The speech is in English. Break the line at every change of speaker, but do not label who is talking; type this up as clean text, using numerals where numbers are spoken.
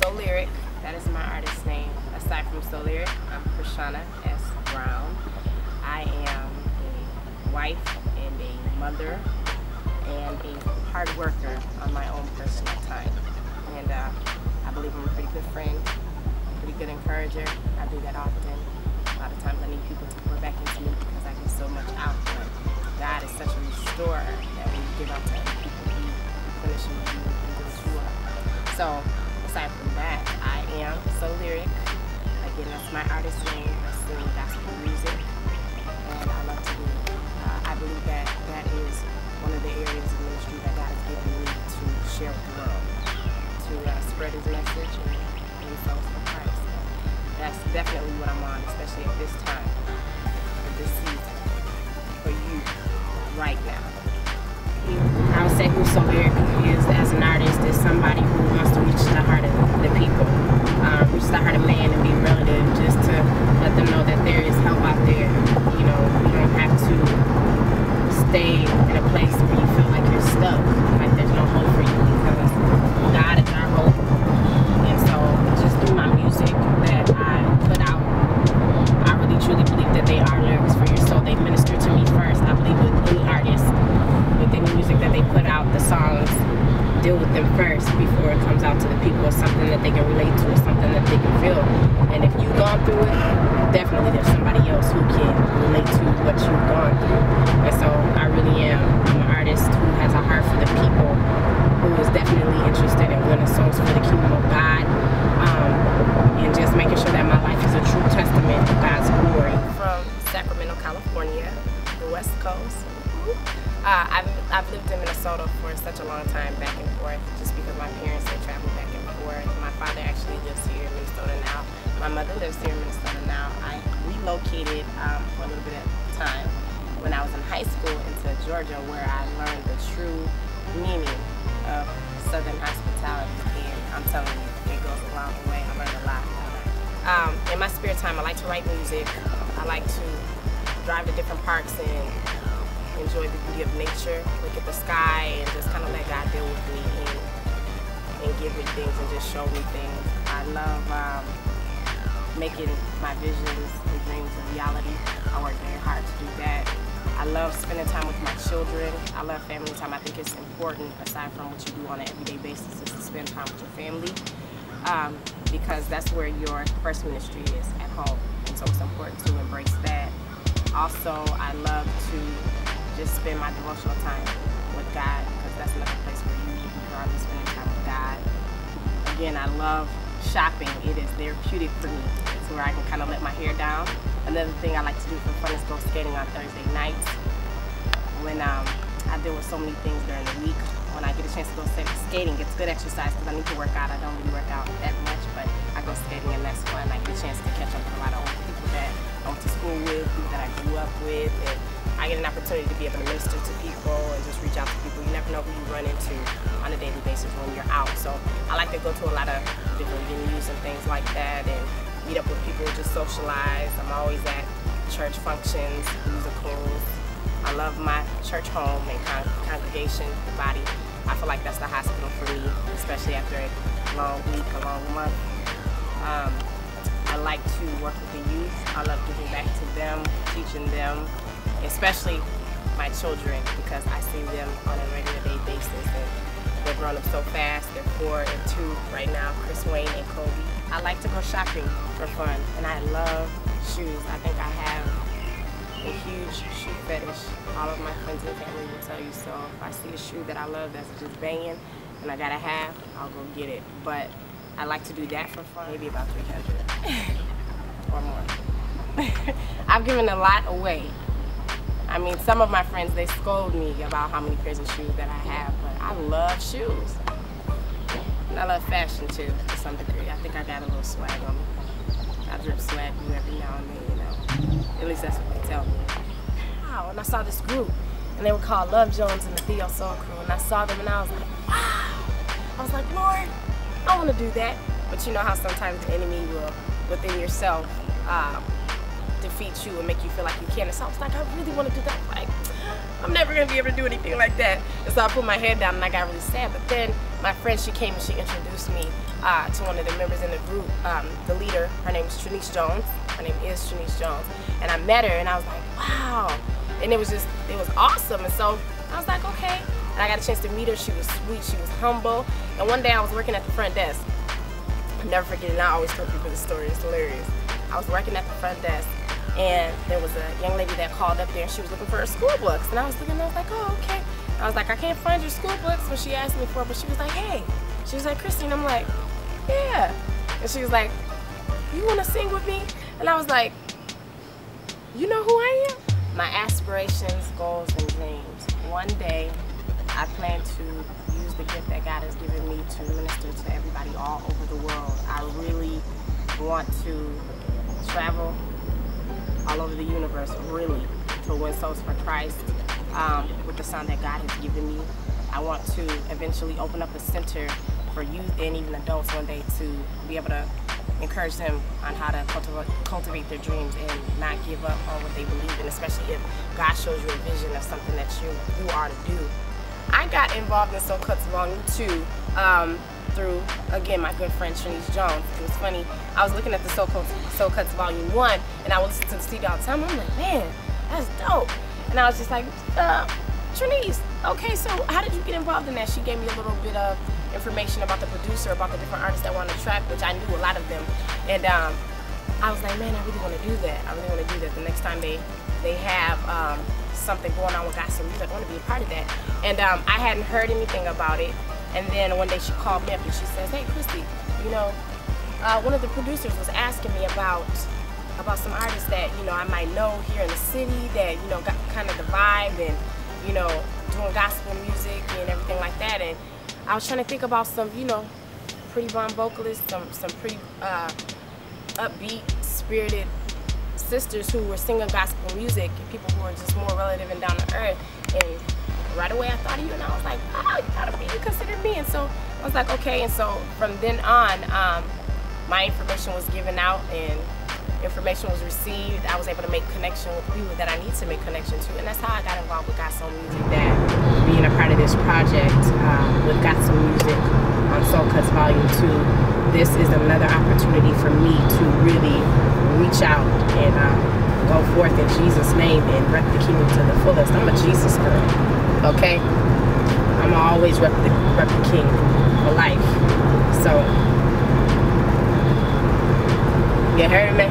Soulyrik, that is my artist name. Aside from Soullyrik, I'm Krishawna S. Brown. I am a wife and a mother and a hard worker on my own personal time. And I believe I'm a pretty good friend, pretty good encourager. I do that often. A lot of times I need people to pour back into me because I give so much out. But God is such a restorer that when you give out to other people, He replenishes you and builds you up. So aside from that, I am Soullyrik. Again, that's my artist name. I sing gospel music, and I love to do it. I believe that that is one of the areas of ministry that God has given me to share with the world, to spread His message and win souls for Christ. That's definitely what I'm on, especially at this time, at this season, for you right now. I would say who Soullyrik is as an artist is somebody who wants to reach the heart of the people, reach the heart of man and be relative, just to let them know that there is help out there. You know, you don't have to stay in a place where you feel like you're stuck, like there's no hope for you, because God is our hope. And so just through my music that I put out, I really truly believe that they are lyrics for your soul. They minister to me first. I believe with any artist, with any music that they put out, the songs deal with them first before it comes out to the people. It's something that they can relate to, it's something that they can feel. And if you've gone through it, definitely there's somebody else who can relate to what you've gone through. And so I really am. I'm an artist who has a heart for the people, who is definitely interested in winning souls for the kingdom of God, and just making sure that my life is a true testament to God's glory. From Sacramento, California, the West Coast. I've lived in Minnesota for such a long time, back and forth, just because my parents, they travel back and forth. My father actually lives here in Minnesota now. My mother lives here in Minnesota now. I relocated for a little bit of time when I was in high school into Georgia, where I learned the true meaning of Southern hospitality. And I'm telling you, it goes a long way. I learned a lot. In my spare time, I like to write music. I like to drive to different parks and enjoy the beauty of nature, look at the sky, and just kind of let God deal with me and give me things and just show me things. I love making my visions and dreams a reality. I work very hard to do that. I love spending time with my children. I love family time. I think it's important, aside from what you do on an everyday basis, is to spend time with your family, because that's where your first ministry is, at home. And so it's important to embrace that. Also, I love to just spend my devotional time with God, because that's another place where you are spending time with God. Again, I love shopping. It is therapeutic for me. It's where I can kind of let my hair down. Another thing I like to do for fun is go skating on Thursday nights. When I deal with so many things during the week, when I get a chance to go skating, it's good exercise because I need to work out. I don't really work out that much, but I go skating and that's fun. I get a chance to catch up with a lot of old people that I went to school with, people that I grew up with, and I get an opportunity to be able to minister to people and just reach out to people. You never know who you run into on a daily basis when you're out. So I like to go to a lot of different venues and things like that and meet up with people, just socialize. I'm always at church functions, musicals. I love my church home and congregation, the body. I feel like that's the hospital for me, especially after a long week, a long month. I like to work with the youth. I love giving back to them, teaching them, especially my children, because I see them on a regular day basis and they're growing up so fast. They're 4 and 2 right now, Chris, Wayne, and Kobe. I like to go shopping for fun, and I love shoes. I think I have a huge shoe fetish. All of my friends and family will tell you so. If I see a shoe that I love that's just banging and I gotta have, I'll go get it. But I like to do that for fun, maybe about 300 or more. I've given a lot away. I mean, some of my friends, they scold me about how many pairs of shoes that I have, but I love shoes. And I love fashion too, to some degree. I think I got a little swag on me. I drip swag every now and then, you know. At least that's what they tell me. Wow, and I saw this group, and they were called Love Jones and the Theo Soul Crew, and I saw them and I was like, wow. I was like, Lord, I want to do that. But you know how sometimes the enemy will, within yourself, defeat you and make you feel like you can't. And so I was like, I really want to do that. Like, I'm never going to be able to do anything like that. And so I put my head down and I got really sad. But then my friend, she came and she introduced me to one of the members in the group, the leader. Her name is Trinice Jones. Her name is Trinice Jones. And I met her and I was like, wow. And it was awesome. And so I was like, okay. And I got a chance to meet her. She was sweet, she was humble. And one day I was working at the front desk. I'll never forget it, and I always tell people this story, it's hilarious. I was working at the front desk and there was a young lady that called up there and she was looking for her school books. And I was looking and I was like, oh, okay. I was like, I can't find your school books when she asked me for it, but she was like, hey. She was like, Christine. I'm like, yeah. And she was like, you want to sing with me? And I was like, you know who I am? My aspirations, goals, and dreams. One day, I plan to use the gift that God has given me to minister to everybody all over the world. I really want to travel all over the universe, really, to win souls for Christ with the sound that God has given me. I want to eventually open up a center for youth and even adults one day to be able to encourage them on how to cultivate their dreams and not give up on what they believe in, especially if God shows you a vision of something that you are to do. I got involved in Soul Cutz Volume 2 through, again, my good friend Trinice Jones. It was funny, I was looking at the Soul Cutz Volume 1 and I would listen to the CD all the time. I'm like, man, that's dope. And I was just like, Trinice, okay, so how did you get involved in that? She gave me a little bit of information about the producer, about the different artists that were on the track, which I knew a lot of them. And I was like, man, I really want to do that. I really want to do that. The next time they have something going on with GotSoul music, I want to be a part of that. And I hadn't heard anything about it. And then one day she called me up and she says, hey, Christy, you know, one of the producers was asking me about some artists that, you know, I might know here in the city that, you know, got kind of the vibe and, you know, doing gospel music and everything like that. And I was trying to think about some, you know, pretty bomb vocalists, some pretty upbeat, spirited sisters who were singing gospel music, and people who were just more relative and down to earth. And right away I thought of you and I was like, wow, you considered me. And so I was like, okay. And so from then on, my information was given out and information was received. I was able to make connection with people that I need to make connection to, and that's how I got involved with GotSoul music. That being a part of this project with GotSoul music on Soul Cutz Volume 2, this is another opportunity for me to really reach out and go forth in Jesus' name and rep the kingdom to the fullest. I'm a Jesus girl, okay? I'm always rep the king for life. So, you heard me?